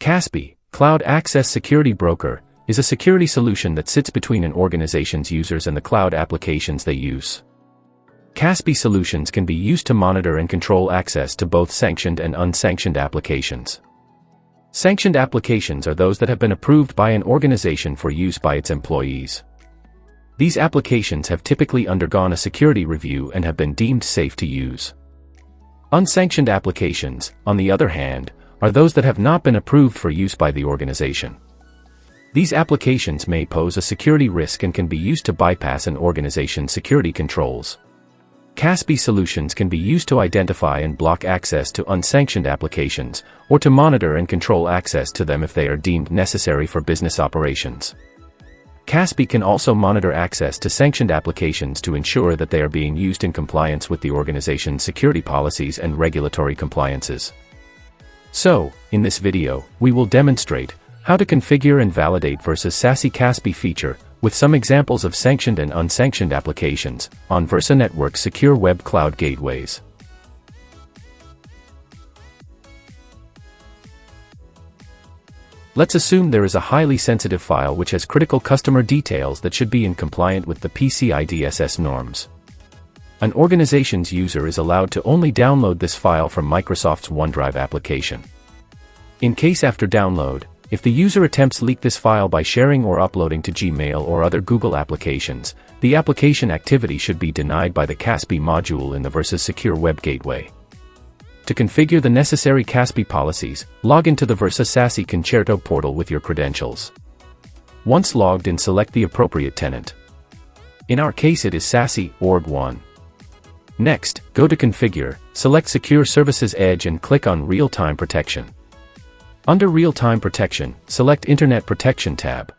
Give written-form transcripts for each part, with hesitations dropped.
CASB, Cloud Access Security Broker, is a security solution that sits between an organization's users and the cloud applications they use. CASB solutions can be used to monitor and control access to both sanctioned and unsanctioned applications. Sanctioned applications are those that have been approved by an organization for use by its employees. These applications have typically undergone a security review and have been deemed safe to use. Unsanctioned applications, on the other hand, are those that have not been approved for use by the organization. These applications may pose a security risk and can be used to bypass an organization's security controls. CASB solutions can be used to identify and block access to unsanctioned applications, or to monitor and control access to them if they are deemed necessary for business operations. CASB can also monitor access to sanctioned applications to ensure that they are being used in compliance with the organization's security policies and regulatory compliances. So, in this video, we will demonstrate how to configure and validate SASE CASB feature with some examples of sanctioned and unsanctioned applications on Versa Network's secure web cloud gateways. Let's assume there is a highly sensitive file which has critical customer details that should be in compliant with the PCI DSS norms. An organization's user is allowed to only download this file from Microsoft's OneDrive application. In case after download, if the user attempts leak this file by sharing or uploading to Gmail or other Google applications, the application activity should be denied by the CASB module in the Versa Secure Web Gateway. To configure the necessary CASB policies, log into the Versa SASE Concerto portal with your credentials. Once logged in, select the appropriate tenant. In our case it is SASE org1. Next, go to Configure, select Secure Services Edge and click on Real-Time Protection. Under Real-Time Protection, select Internet Protection tab.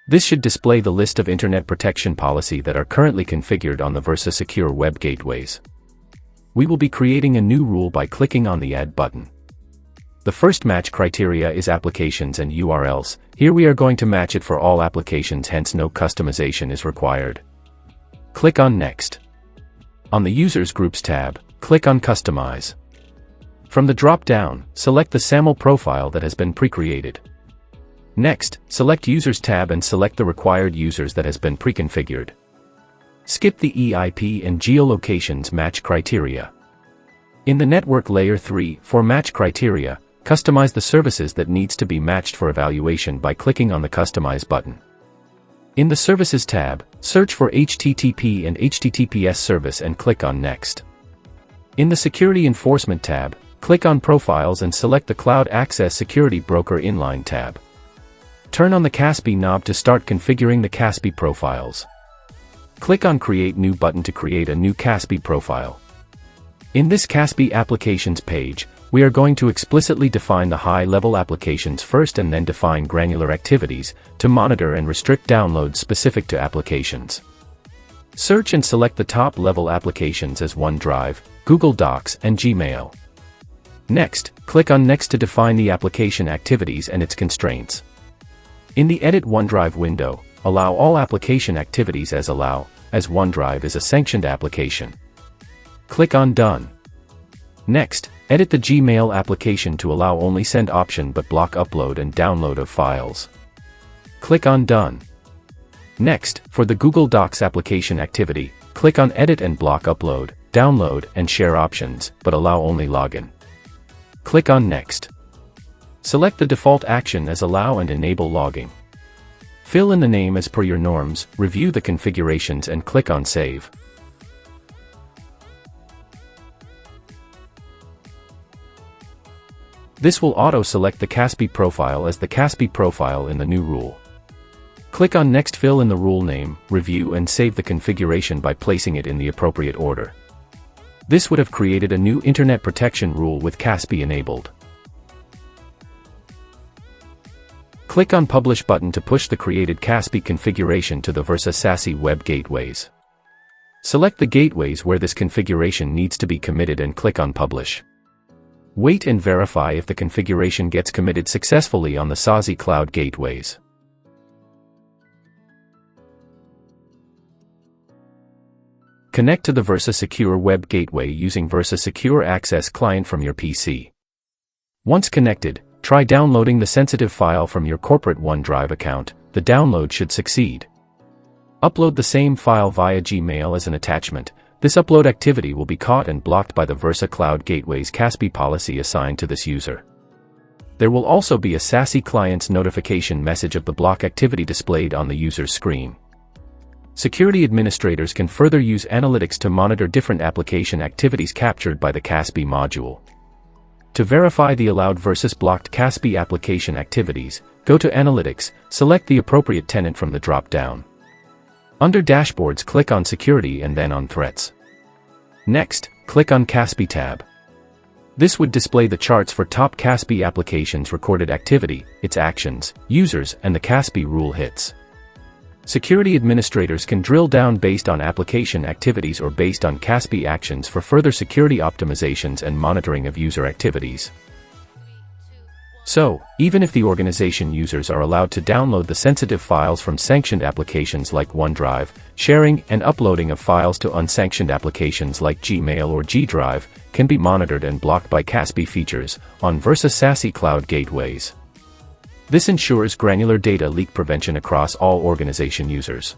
This should display the list of Internet Protection policy that are currently configured on the Versa Secure Web Gateways. We will be creating a new rule by clicking on the Add button. The first match criteria is applications and URLs. Here we are going to match it for all applications, hence no customization is required. Click on Next. On the Users Groups tab, click on Customize. From the drop-down, select the SAML profile that has been pre-created. Next, select Users tab and select the required users that has been pre-configured. Skip the EIP and geolocations match criteria. In the Network Layer 3, for match criteria, customize the services that needs to be matched for evaluation by clicking on the Customize button. In the Services tab, search for HTTP and HTTPS service and click on Next. In the Security Enforcement tab, click on Profiles and select the Cloud Access Security Broker Inline tab. Turn on the CASB knob to start configuring the CASB profiles. Click on Create New button to create a new CASB profile. In this CASB Applications page, we are going to explicitly define the high-level applications first and then define granular activities to monitor and restrict downloads specific to applications. Search and select the top-level applications as OneDrive, Google Docs, and Gmail. Next, click on Next to define the application activities and its constraints. In the Edit OneDrive window, allow all application activities as allow, as OneDrive is a sanctioned application. Click on Done. Next, edit the Gmail application to allow only send option but block upload and download of files. Click on Done. Next, for the Google Docs application activity, click on Edit and block upload, download, and share options, but allow only login. Click on Next. Select the default action as allow and enable logging. Fill in the name as per your norms, review the configurations and click on Save. This will auto-select the CASB profile as the CASB profile in the new rule. Click on Next, fill in the rule name, review and save the configuration by placing it in the appropriate order. This would have created a new Internet Protection rule with CASB enabled. Click on Publish button to push the created CASB configuration to the Versa SASE web gateways. Select the gateways where this configuration needs to be committed and click on Publish. Wait and verify if the configuration gets committed successfully on the SASE cloud gateways. Connect to the Versa Secure Web Gateway using Versa Secure Access Client from your PC. Once connected, try downloading the sensitive file from your corporate OneDrive account. The download should succeed. Upload the same file via Gmail as an attachment. This upload activity will be caught and blocked by the Versa Cloud Gateway's CASB policy assigned to this user. There will also be a SASE client's notification message of the block activity displayed on the user's screen. Security administrators can further use analytics to monitor different application activities captured by the CASB module. To verify the allowed versus blocked CASB application activities, go to Analytics, select the appropriate tenant from the drop-down. Under Dashboards, click on Security and then on Threats. Next, click on CASB tab. This would display the charts for top CASB applications' recorded activity, its actions, users, and the CASB rule hits. Security administrators can drill down based on application activities or based on CASB actions for further security optimizations and monitoring of user activities. So, even if the organization users are allowed to download the sensitive files from sanctioned applications like OneDrive, sharing and uploading of files to unsanctioned applications like Gmail or G Drive can be monitored and blocked by CASB features on Versa SASE cloud gateways. This ensures granular data leak prevention across all organization users.